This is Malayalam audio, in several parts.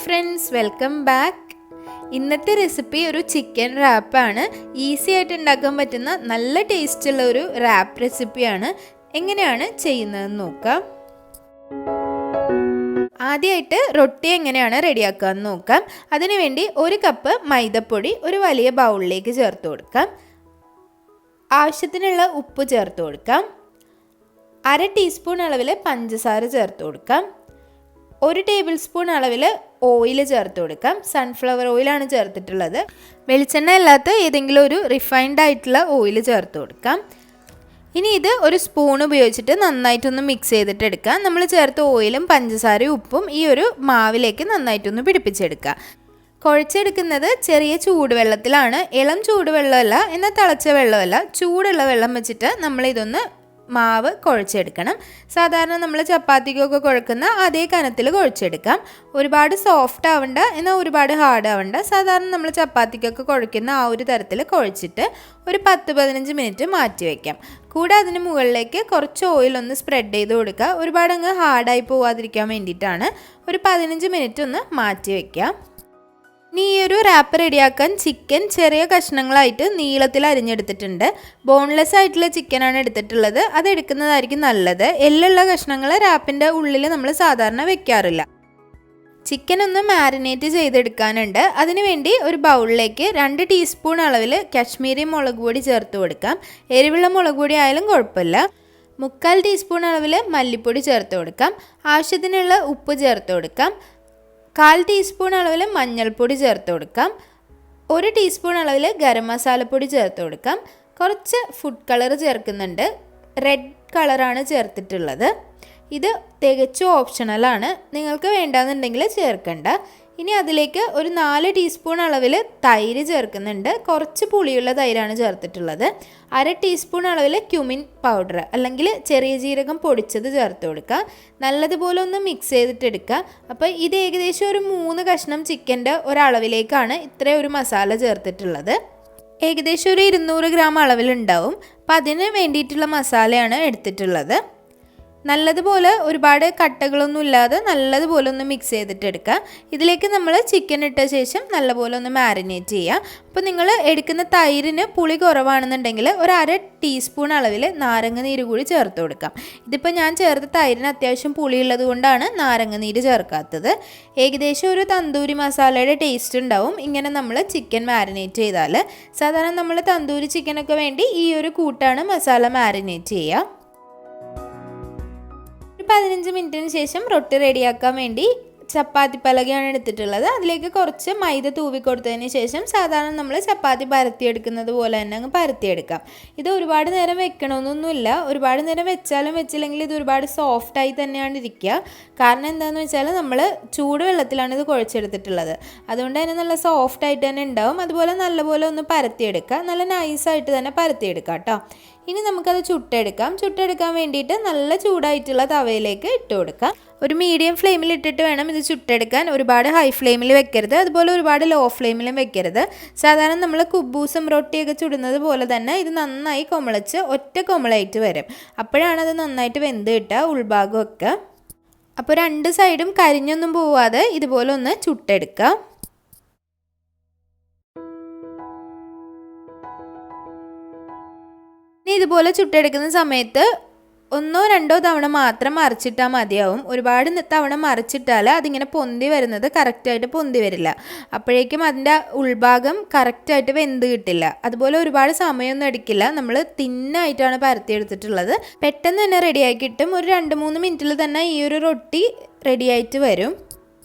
Friends, welcome back. ഇന്നത്തെ റെസിപ്പി ഒരു ചിക്കൻ റാപ്പാണ്. ഈസി ആയിട്ട് ഉണ്ടാക്കാൻ പറ്റുന്ന നല്ല ടേസ്റ്റുള്ള ഒരു റാപ്പ് റെസിപ്പിയാണ്. എങ്ങനെയാണ് ചെയ്യുന്നതെന്ന് നോക്കാം. ആദ്യമായിട്ട് റൊട്ടി എങ്ങനെയാണ് റെഡിയാക്കാമെന്ന് നോക്കാം. അതിനുവേണ്ടി 1 കപ്പ് മൈദപ്പൊടി ഒരു വലിയ ബൗളിലേക്ക് ചേർത്ത് കൊടുക്കാം. ആവശ്യത്തിനുള്ള ഉപ്പ് ചേർത്ത് കൊടുക്കാം. 1/2 ടീസ്പൂൺ അളവിൽ പഞ്ചസാര ചേർത്ത് കൊടുക്കാം. 1 ടേബിൾ സ്പൂൺ അളവിൽ ഓയിൽ ചേർത്ത് കൊടുക്കാം. സൺഫ്ലവർ ഓയിലാണ് ചേർത്തിട്ടുള്ളത്. വെളിച്ചെണ്ണ അല്ലാത്ത ഏതെങ്കിലും ഒരു റിഫൈൻഡ് ആയിട്ടുള്ള ഓയിൽ ചേർത്ത് കൊടുക്കാം. ഇനി ഇത് ഒരു സ്പൂൺ ഉപയോഗിച്ചിട്ട് നന്നായിട്ടൊന്ന് മിക്സ് ചെയ്തിട്ട് എടുക്കാം. നമ്മൾ ചേർത്ത ഓയിലും പഞ്ചസാരയും ഉപ്പും ഈ ഒരു മാവിലേക്ക് നന്നായിട്ടൊന്ന് പിടിപ്പിച്ചെടുക്കുക. കുഴച്ചെടുക്കുന്നത് ചെറിയ ചൂടുവെള്ളത്തിലാണ്. ഇളം ചൂടുവെള്ളമല്ല, എന്നാൽ തിളച്ച വെള്ളമല്ല, ചൂടുള്ള വെള്ളം വെച്ചിട്ട് നമ്മളിതൊന്ന് മാവ് കുഴച്ചെടുക്കണം. സാധാരണ നമ്മൾ ചപ്പാത്തിക്കൊക്കെ കുഴക്കുന്ന അതേ കനത്തിൽ കുഴച്ചെടുക്കാം. ഒരുപാട് സോഫ്റ്റ് ആവണ്ട, എന്നാൽ ഒരുപാട് ഹാർഡ് ആവണ്ട. സാധാരണ നമ്മൾ ചപ്പാത്തിക്കൊക്കെ കുഴക്കുന്ന ആ ഒരു തരത്തിൽ കുഴച്ചിട്ട് ഒരു 10-15 മിനിറ്റ് മാറ്റി വയ്ക്കാം. കൂടെ അതിന് മുകളിലേക്ക് കുറച്ച് ഓയിൽ ഒന്ന് സ്പ്രെഡ് ചെയ്ത് കൊടുക്കുക. ഒരുപാട് അങ്ങ് ഹാർഡായി പോവാതിരിക്കാൻ വേണ്ടിയിട്ടാണ്. ഒരു 15 മിനിറ്റ് ഒന്ന് മാറ്റി വയ്ക്കാം. ഇനി ഈ ഒരു റാപ്പ് റെഡിയാക്കാൻ ചിക്കൻ ചെറിയ കഷ്ണങ്ങളായിട്ട് നീളത്തിൽ അരിഞ്ഞെടുത്തിട്ടുണ്ട്. ബോൺലെസ് ആയിട്ടുള്ള ചിക്കനാണ് എടുത്തിട്ടുള്ളത്. അത് എടുക്കുന്നതായിരിക്കും നല്ലത്. എല്ലുള്ള കഷ്ണങ്ങൾ റാപ്പിൻ്റെ ഉള്ളിൽ നമ്മൾ സാധാരണ വെക്കാറില്ല. ചിക്കൻ ഒന്ന് മാരിനേറ്റ് ചെയ്തെടുക്കാനുണ്ട്. അതിനുവേണ്ടി ഒരു ബൗളിലേക്ക് 2 ടീസ്പൂൺ അളവിൽ കാശ്മീരി മുളക് പൊടി ചേർത്ത് കൊടുക്കാം. എരിവുള്ള മുളക് പൊടി ആയാലും കുഴപ്പമില്ല. 3/4 ടീസ്പൂൺ അളവിൽ മല്ലിപ്പൊടി ചേർത്ത് കൊടുക്കാം. ആവശ്യത്തിനുള്ള ഉപ്പ് ചേർത്ത് കൊടുക്കാം. 1/4 ടീസ്പൂൺ അളവിൽ മഞ്ഞൾപ്പൊടി ചേർത്ത് കൊടുക്കാം. 1 ടീസ്പൂൺ അളവിൽ ഗരം മസാലപ്പൊടി ചേർത്ത് കൊടുക്കാം. കുറച്ച് ഫുഡ് കളർ ചേർക്കുന്നുണ്ട്. റെഡ് കളറാണ് ചേർത്തിട്ടുള്ളത്. ഇത് തികച്ചും ഓപ്ഷണലാണ്. നിങ്ങൾക്ക് വേണ്ടാന്നുണ്ടെങ്കിൽ ചേർക്കണ്ട. ഇനി അതിലേക്ക് ഒരു 4 ടീസ്പൂൺ അളവിൽ തൈര് ചേർക്കുന്നുണ്ട്. കുറച്ച് പുളിയുള്ള തൈരാണ് ചേർത്തിട്ടുള്ളത്. 1/2 ടീസ്പൂൺ അളവിൽ ക്യുമിൻ പൗഡർ അല്ലെങ്കിൽ ചെറിയ ജീരകം പൊടിച്ചത് ചേർത്ത് കൊടുക്കുക. നല്ലതുപോലെ ഒന്ന് മിക്സ് ചെയ്തിട്ടെടുക്കുക. അപ്പോൾ ഇത് ഏകദേശം ഒരു 3 കഷ്ണം ചിക്കൻ്റെ ഒരളവിലേക്കാണ് ഇത്രയും ഒരു മസാല ചേർത്തിട്ടുള്ളത്. ഏകദേശം ഒരു 200 ഗ്രാം അളവിലുണ്ടാവും. അപ്പോൾ അതിന് വേണ്ടിയിട്ടുള്ള മസാലയാണ് എടുത്തിട്ടുള്ളത്. നല്ലതുപോലെ ഒരുപാട് കട്ടകളൊന്നും ഇല്ലാതെ നല്ലതുപോലെ ഒന്ന് മിക്സ് ചെയ്തിട്ടെടുക്കുക. ഇതിലേക്ക് നമ്മൾ ചിക്കൻ ഇട്ട ശേഷം നല്ലപോലെ ഒന്ന് മാരിനേറ്റ് ചെയ്യുക. അപ്പോൾ നിങ്ങൾ എടുക്കുന്ന തൈരിന് പുളി കുറവാണെന്നുണ്ടെങ്കിൽ ഒരു 1/2 ടീസ്പൂൺ അളവിൽ നാരങ്ങ നീര് കൂടി ചേർത്ത് കൊടുക്കാം. ഇതിപ്പോൾ ഞാൻ ചേർത്ത തൈരിന് അത്യാവശ്യം പുളിയുള്ളത് കൊണ്ടാണ് നാരങ്ങ നീര് ചേർക്കാത്തത്. ഏകദേശം ഒരു തന്തൂരി മസാലയുടെ ടേസ്റ്റ് ഉണ്ടാവും ഇങ്ങനെ നമ്മൾ ചിക്കൻ മാരിനേറ്റ് ചെയ്താൽ. സാധാരണ നമ്മൾ തന്തൂരി ചിക്കനൊക്കെ വേണ്ടി ഈ ഒരു കൂട്ടാണ് മസാല മാരിനേറ്റ് ചെയ്യുക. 15 മിനിറ്റിന് ശേഷം റൊട്ടി റെഡിയാക്കാൻ വേണ്ടി ചപ്പാത്തി പലകയാണ് എടുത്തിട്ടുള്ളത്. അതിലേക്ക് കുറച്ച് മൈദ തൂവി കൊടുത്തതിന് ശേഷം സാധാരണ നമ്മൾ ചപ്പാത്തി പരത്തിയെടുക്കുന്നത് പോലെ തന്നെ അങ്ങ് പരത്തിയെടുക്കാം. ഇത് ഒരുപാട് നേരം വെക്കണമെന്നൊന്നുമില്ല. ഒരുപാട് നേരം വെച്ചാലും വെച്ചില്ലെങ്കിൽ ഇത് ഒരുപാട് സോഫ്റ്റായി തന്നെയാണ് ഇരിക്കുക. കാരണം എന്താണെന്ന് വെച്ചാൽ നമ്മൾ ചൂടുവെള്ളത്തിലാണ് ഇത് കുഴച്ചെടുത്തിട്ടുള്ളത്. അതുകൊണ്ട് തന്നെ നല്ല സോഫ്റ്റായിട്ട് തന്നെ ഉണ്ടാവും. അതുപോലെ നല്ലപോലെ ഒന്ന് പരത്തിയെടുക്കുക. നല്ല നൈസായിട്ട് തന്നെ പരത്തിയെടുക്കാം കേട്ടോ. ഇനി നമുക്കത് ചുട്ടെടുക്കാൻ വേണ്ടിയിട്ട് നല്ല ചൂടായിട്ടുള്ള തവയിലേക്ക് ഇട്ട് കൊടുക്കാം. ഒരു മീഡിയം ഫ്ലെയിമിൽ ഇട്ടിട്ട് വേണം ഇത് ചുട്ടെടുക്കാൻ. ഒരുപാട് ഹൈ ഫ്ലെയിമിൽ വെക്കരുത്, അതുപോലെ ഒരുപാട് ലോ ഫ്ലെയിമിലും വെക്കരുത്. സാധാരണ നമ്മൾ കുബൂസും റൊട്ടിയൊക്കെ ചുടുന്നത് പോലെ തന്നെ ഇത് നന്നായി കൊമളച്ച് ഒറ്റ കൊമളായിട്ട് വരും. അപ്പോഴാണ് അത് നന്നായിട്ട് വെന്ത് കിട്ടുക ഉൾഭാഗമൊക്കെ. അപ്പോൾ 2 സൈഡും കരിഞ്ഞൊന്നും പോവാതെ ഇതുപോലെ ഒന്ന് ചുട്ടെടുക്കുക. ഇനി ഇതുപോലെ ചുട്ടെടുക്കുന്ന സമയത്ത് 1-2 തവണ മാത്രം മറിച്ചിട്ടാൽ മതിയാവും. ഒരുപാട് തവണ മറിച്ചിട്ടാൽ അതിങ്ങനെ പൊന്തി വരുന്നത് കറക്റ്റായിട്ട് പൊന്തി വരില്ല. അപ്പോഴേക്കും അതിൻ്റെ ഉൾഭാഗം കറക്റ്റായിട്ട് വെന്ത് കിട്ടില്ല. അതുപോലെ ഒരുപാട് സമയമൊന്നും എടുക്കില്ല. നമ്മൾ തിന്നായിട്ടാണ് പരത്തിയെടുത്തിട്ടുള്ളത്. പെട്ടെന്ന് തന്നെ റെഡിയാക്കി കിട്ടും. ഒരു 2-3 മിനിറ്റിൽ തന്നെ ഈ ഒരു റൊട്ടി റെഡിയായിട്ട് വരും.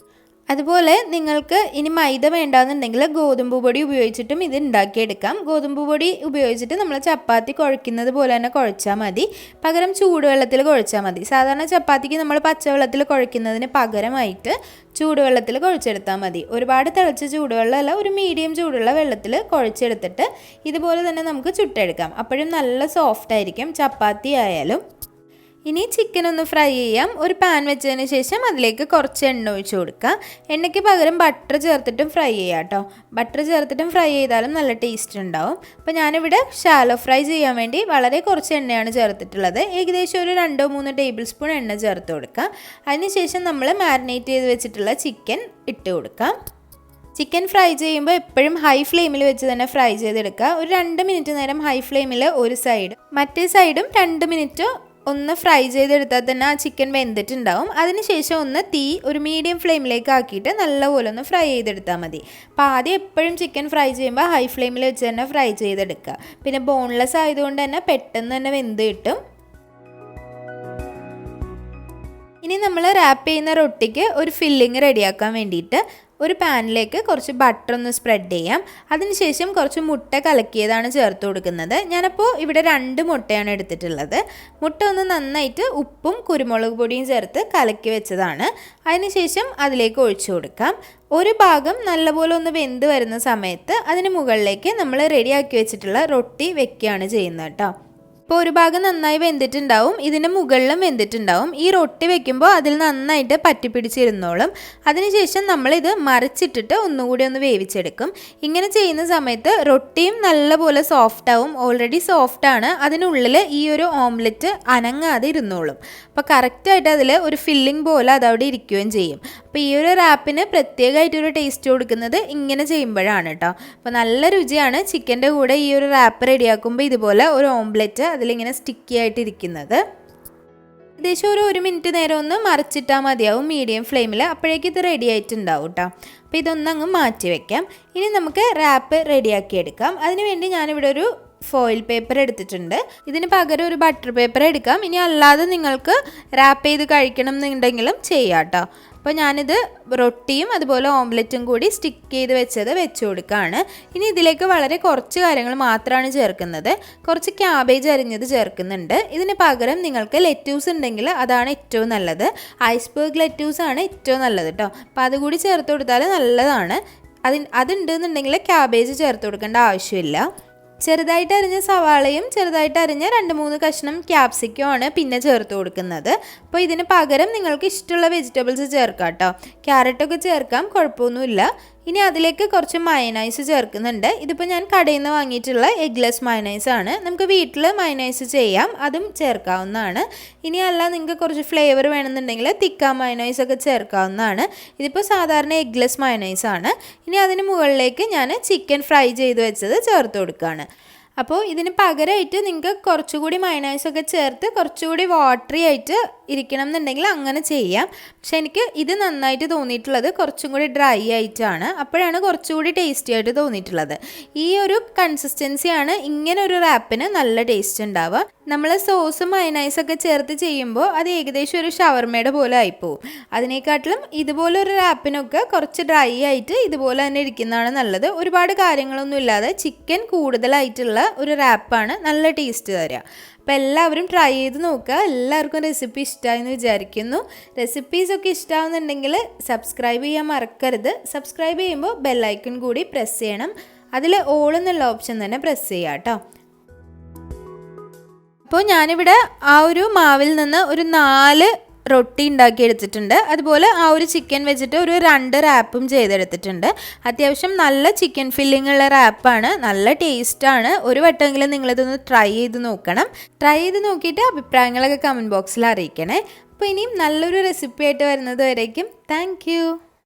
അതുപോലെ നിങ്ങൾക്ക് ഇനി മൈദ വേണ്ടാന്നുണ്ടെങ്കിൽ ഗോതമ്പ് പൊടി ഉപയോഗിച്ചിട്ടും ഇത് ഉണ്ടാക്കിയെടുക്കാം. ഗോതമ്പ് പൊടി ഉപയോഗിച്ചിട്ട് നമ്മൾ ചപ്പാത്തി കുഴയ്ക്കുന്നത് പോലെ തന്നെ കുഴച്ചാൽ മതി. പകരം ചൂടുവെള്ളത്തിൽ കുഴച്ചാൽ മതി. സാധാരണ ചപ്പാത്തിക്ക് നമ്മൾ പച്ചവെള്ളത്തിൽ കുഴയ്ക്കുന്നതിന് പകരമായിട്ട് ചൂടുവെള്ളത്തിൽ കുഴച്ചെടുത്താൽ മതി. ഒരുപാട് തിളച്ച ചൂടുവെള്ളമല്ല, ഒരു മീഡിയം ചൂടുള്ള വെള്ളത്തിൽ കുഴച്ചെടുത്തിട്ട് ഇതുപോലെ തന്നെ നമുക്ക് ചുട്ടെടുക്കാം. അപ്പോഴും നല്ല സോഫ്റ്റ് ആയിരിക്കും ചപ്പാത്തി ആയാലും. ഇനി ചിക്കൻ ഒന്ന് ഫ്രൈ ചെയ്യാം. ഒരു പാൻ വെച്ചതിന് ശേഷം അതിലേക്ക് കുറച്ച് എണ്ണ ഒഴിച്ച് കൊടുക്കുക. എണ്ണയ്ക്ക് പകരം ബട്ടർ ചേർത്തിട്ടും ഫ്രൈ ചെയ്യാം കേട്ടോ. ബട്ടർ ചേർത്തിട്ടും ഫ്രൈ ചെയ്താലും നല്ല ടേസ്റ്റ് ഉണ്ടാവും. അപ്പോൾ ഞാനിവിടെ ഷാലോ ഫ്രൈ ചെയ്യാൻ വേണ്ടി വളരെ കുറച്ച് എണ്ണയാണ് ചേർത്തിട്ടുള്ളത്. ഏകദേശം ഒരു 2-3 ടേബിൾ സ്പൂൺ എണ്ണ ചേർത്ത് കൊടുക്കുക. അതിനുശേഷം നമ്മൾ മാരിനേറ്റ് ചെയ്ത് വെച്ചിട്ടുള്ള ചിക്കൻ ഇട്ട് കൊടുക്കാം. ചിക്കൻ ഫ്രൈ ചെയ്യുമ്പോൾ എപ്പോഴും ഹൈ ഫ്ലെയിമിൽ വെച്ച് തന്നെ ഫ്രൈ ചെയ്തെടുക്കുക. ഒരു 2 മിനിറ്റ് നേരം ഹൈ ഫ്ലെയിമിൽ ഒരു സൈഡ്, മറ്റേ സൈഡും 2 മിനിറ്റ് ഒന്ന് ഫ്രൈ ചെയ്തെടുത്താൽ തന്നെ ആ ചിക്കൻ വെന്തിട്ടുണ്ടാവും. അതിനുശേഷം ഒന്ന് തീ ഒരു മീഡിയം ഫ്ലെയിമിലേക്ക് ആക്കിയിട്ട് നല്ലപോലെ ഒന്ന് ഫ്രൈ ചെയ്തെടുത്താൽ മതി. അപ്പോൾ ആദ്യം എപ്പോഴും ചിക്കൻ ഫ്രൈ ചെയ്യുമ്പോൾ ഹൈ ഫ്ലെയിമിൽ വെച്ച് തന്നെ ഫ്രൈ ചെയ്തെടുക്കുക. പിന്നെ ബോൺലെസ് ആയതുകൊണ്ട് തന്നെ പെട്ടെന്ന് തന്നെ വെന്ത് കിട്ടും. ഇനി നമ്മൾ റാപ്പ് ചെയ്യുന്ന റൊട്ടിക്ക് ഒരു ഫില്ലിങ് റെഡിയാക്കാൻ വേണ്ടിയിട്ട് ഒരു പാനിലേക്ക് കുറച്ച് ബട്ടർ ഒന്ന് സ്പ്രെഡ് ചെയ്യാം. അതിനുശേഷം കുറച്ച് മുട്ട കലക്കിയതാണ് ചേർത്ത് കൊടുക്കുന്നത്. ഞാനപ്പോൾ ഇവിടെ 2 മുട്ടയാണ് എടുത്തിട്ടുള്ളത്. മുട്ട ഒന്ന് നന്നായിട്ട് ഉപ്പും കുരുമുളക് പൊടിയും ചേർത്ത് കലക്കി വെച്ചതാണ്. അതിനുശേഷം അതിലേക്ക് ഒഴിച്ചു കൊടുക്കാം. ഒരു ഭാഗം നല്ലപോലെ ഒന്ന് വെന്ത് വരുന്ന സമയത്ത് അതിന് മുകളിലേക്ക് നമ്മൾ റെഡിയാക്കി വെച്ചിട്ടുള്ള റൊട്ടി വെക്കുകയാണ് ചെയ്യുന്നത് കേട്ടോ. ഇപ്പോൾ ഒരു ഭാഗം നന്നായി വെന്തിട്ടുണ്ടാവും, ഇതിന് മുകളിലും വെന്തിട്ടുണ്ടാവും. ഈ റൊട്ടി വെക്കുമ്പോൾ അതിൽ നന്നായിട്ട് പറ്റിപ്പിടിച്ചിരുന്നോളും. അതിനുശേഷം നമ്മളിത് മറിച്ചിട്ടിട്ട് ഒന്നുകൂടി ഒന്ന് വേവിച്ചെടുക്കും. ഇങ്ങനെ ചെയ്യുന്ന സമയത്ത് റൊട്ടിയും നല്ലപോലെ സോഫ്റ്റ് ആവും. ഓൾറെഡി സോഫ്റ്റാണ്. അതിനുള്ളിൽ ഈ ഒരു ഓംലെറ്റ് അനങ്ങാതെ ഇരുന്നോളും. അപ്പോൾ കറക്റ്റായിട്ട് അതിൽ ഒരു ഫില്ലിംഗ് പോലെ അതവിടെ ഇരിക്കുകയും ചെയ്യും. അപ്പോൾ ഈ ഒരു റാപ്പിന് പ്രത്യേകമായിട്ടൊരു ടേസ്റ്റ് കൊടുക്കുന്നത് ഇങ്ങനെ ചെയ്യുമ്പോഴാണ് കേട്ടോ. അപ്പോൾ നല്ല രുചിയാണ്. ചിക്കൻ്റെ കൂടെ ഈ ഒരു റാപ്പ് റെഡിയാക്കുമ്പോൾ ഇതുപോലെ ഒരു ഓംലെറ്റ് അതിലിങ്ങനെ സ്റ്റിക്കി ആയിട്ടിരിക്കുന്നത്. ഏകദേശം ഒരു 1 മിനിറ്റ് നേരം ഒന്ന് മറിച്ചിട്ടാൽ മതിയാവും മീഡിയം ഫ്ലെയിമിൽ. അപ്പോഴേക്കും ഇത് റെഡി ആയിട്ടുണ്ടാവും കേട്ടോ. അപ്പോൾ ഇതൊന്നങ്ങ് മാറ്റി വയ്ക്കാം. ഇനി നമുക്ക് റാപ്പ് റെഡിയാക്കി എടുക്കാം. അതിനുവേണ്ടി ഞാനിവിടെ ഒരു ഫോയിൽ പേപ്പർ എടുത്തിട്ടുണ്ട്. ഇതിന് പകരം ഒരു ബട്ടർ പേപ്പർ എടുക്കാം. ഇനി അല്ലാതെ നിങ്ങൾക്ക് റാപ്പ് ചെയ്ത് കഴിക്കണം എന്നുണ്ടെങ്കിലും ചെയ്യാം കേട്ടോ. അപ്പോൾ ഞാനിത് റൊട്ടിയും അതുപോലെ ഓംലെറ്റും കൂടി സ്റ്റിക്ക് ചെയ്ത് വെച്ചത് വെച്ച് കൊടുക്കുകയാണ്. ഇനി ഇതിലേക്ക് വളരെ കുറച്ച് കാര്യങ്ങൾ മാത്രമാണ് ചേർക്കുന്നത്. കുറച്ച് ക്യാബേജ് അരിഞ്ഞത് ചേർക്കുന്നുണ്ട്. ഇതിന് പകരം നിങ്ങൾക്ക് ലെറ്റ്യൂസ് ഉണ്ടെങ്കിൽ അതാണ് ഏറ്റവും നല്ലത്. ഐസ്ബർഗ് ലെറ്റ്യൂസ് ആണ് ഏറ്റവും നല്ലത് കേട്ടോ. അപ്പോൾ അതുകൂടി ചേർത്ത് കൊടുത്താൽ നല്ലതാണ്. അതുണ്ടെന്നുണ്ടെങ്കിൽ ക്യാബേജ് ചേർത്ത് കൊടുക്കേണ്ട ആവശ്യമില്ല. ചെറുതായിട്ട് അരിഞ്ഞ സവാളയും ചെറുതായിട്ട് അരിഞ്ഞ 2-3 കഷ്ണം ക്യാപ്സിക്കം ആണ് പിന്നെ ചേർത്ത് കൊടുക്കുന്നത്. അപ്പോൾ ഇതിന് പകരം നിങ്ങൾക്ക് ഇഷ്ടമുള്ള വെജിറ്റബിൾസ് ചേർക്കാം കേട്ടോ. ക്യാരറ്റൊക്കെ ചേർക്കാം, കുഴപ്പമൊന്നുമില്ല. ഇനി അതിലേക്ക് കുറച്ച് മയനൈസ് ചേർക്കുന്നുണ്ട്. ഇതിപ്പോൾ ഞാൻ കടയിൽ നിന്ന് വാങ്ങിയിട്ടുള്ള എഗ്ലെസ് മയനൈസ് ആണ്. നമുക്ക് വീട്ടിൽ മയനൈസ് ചെയ്യാം, അതും ചേർക്കാവുന്നതാണ്. ഇനി അല്ല നിങ്ങൾക്ക് കുറച്ച് ഫ്ലേവർ വേണമെന്നുണ്ടെങ്കിൽ തിക്ക മയനൈസ് ഒക്കെ ചേർക്കാവുന്നതാണ്. ഇതിപ്പോൾ സാധാരണ എഗ്ലെസ് മയനൈസ് ആണ്. ഇനി അതിന് മുകളിലേക്ക് ഞാൻ ചിക്കൻ ഫ്രൈ ചെയ്ത് വെച്ചത് ചേർത്ത് കൊടുക്കുകയാണ്. അപ്പോൾ ഇതിന് പകരമായിട്ട് നിങ്ങൾക്ക് കുറച്ചുകൂടി മയനൈസൊക്കെ ചേർത്ത് കുറച്ചുകൂടി വാട്ടറി ആയിട്ട് ഇരിക്കണം എന്നുണ്ടെങ്കിൽ അങ്ങനെ ചെയ്യാം. പക്ഷെ എനിക്ക് ഇത് നന്നായിട്ട് തോന്നിയിട്ടുള്ളത് കുറച്ചും കൂടി ഡ്രൈ ആയിട്ടാണ്. അപ്പോഴാണ് കുറച്ചുകൂടി ടേസ്റ്റി ആയിട്ട് തോന്നിയിട്ടുള്ളത്. ഈ ഒരു കൺസിസ്റ്റൻസിയാണ് ഇങ്ങനെ ഒരു റാപ്പിന് നല്ല ടേസ്റ്റ് ഉണ്ടാവുക. നമ്മൾ സോസ് മയനൈസൊക്കെ ചേർത്ത് ചെയ്യുമ്പോൾ അത് ഏകദേശം ഒരു ഷവർമയുടെ പോലെ ആയിപ്പോവും. അതിനേക്കാട്ടിലും ഇതുപോലെ ഒരു റാപ്പിനൊക്കെ കുറച്ച് ഡ്രൈ ആയിട്ട് ഇതുപോലെ തന്നെ ഇരിക്കുന്നതാണ് നല്ലത്. ഒരുപാട് കാര്യങ്ങളൊന്നും ഇല്ലാതെ ചിക്കൻ കൂടുതലായിട്ടുള്ള ഒരു റാപ്പാണ് നല്ല ടേസ്റ്റ് തരിക. അപ്പോൾ എല്ലാവരും ട്രൈ ചെയ്ത് നോക്കുക. എല്ലാവർക്കും റെസിപ്പി ഇഷ്ടമായെന്ന് വിചാരിക്കുന്നു. റെസിപ്പീസൊക്കെ ഇഷ്ടമാവുന്നുണ്ടെങ്കിൽ സബ്സ്ക്രൈബ് ചെയ്യാൻ മറക്കരുത്. സബ്സ്ക്രൈബ് ചെയ്യുമ്പോൾ ബെല്ലൈക്കൺ കൂടി പ്രസ് ചെയ്യണം. അതിൽ ഓൾ എന്നുള്ള ഓപ്ഷൻ തന്നെ പ്രസ് ചെയ്യാം കേട്ടോ. അപ്പോൾ ഞാനിവിടെ ആ ഒരു മാവിൽ നിന്ന് ഒരു 4 റൊട്ടി ഉണ്ടാക്കി എടുത്തിട്ടുണ്ട്. അതുപോലെ ആ ഒരു ചിക്കൻ വെച്ചിട്ട് ഒരു 2 റാപ്പും ചെയ്തെടുത്തിട്ടുണ്ട്. അത്യാവശ്യം നല്ല ചിക്കൻ ഫില്ലിംഗ് ഉള്ള റാപ്പാണ്, നല്ല ടേസ്റ്റാണ്. ഒരു വട്ടമെങ്കിലും നിങ്ങളിതൊന്ന് ട്രൈ ചെയ്ത് നോക്കണം. ട്രൈ ചെയ്ത് നോക്കിയിട്ട് അഭിപ്രായങ്ങളൊക്കെ കമൻറ്റ് ബോക്സിൽ അറിയിക്കണേ. അപ്പോൾ ഇനിയും നല്ലൊരു റെസിപ്പി ആയിട്ട് വരുന്നത് വരേക്കും താങ്ക് യു.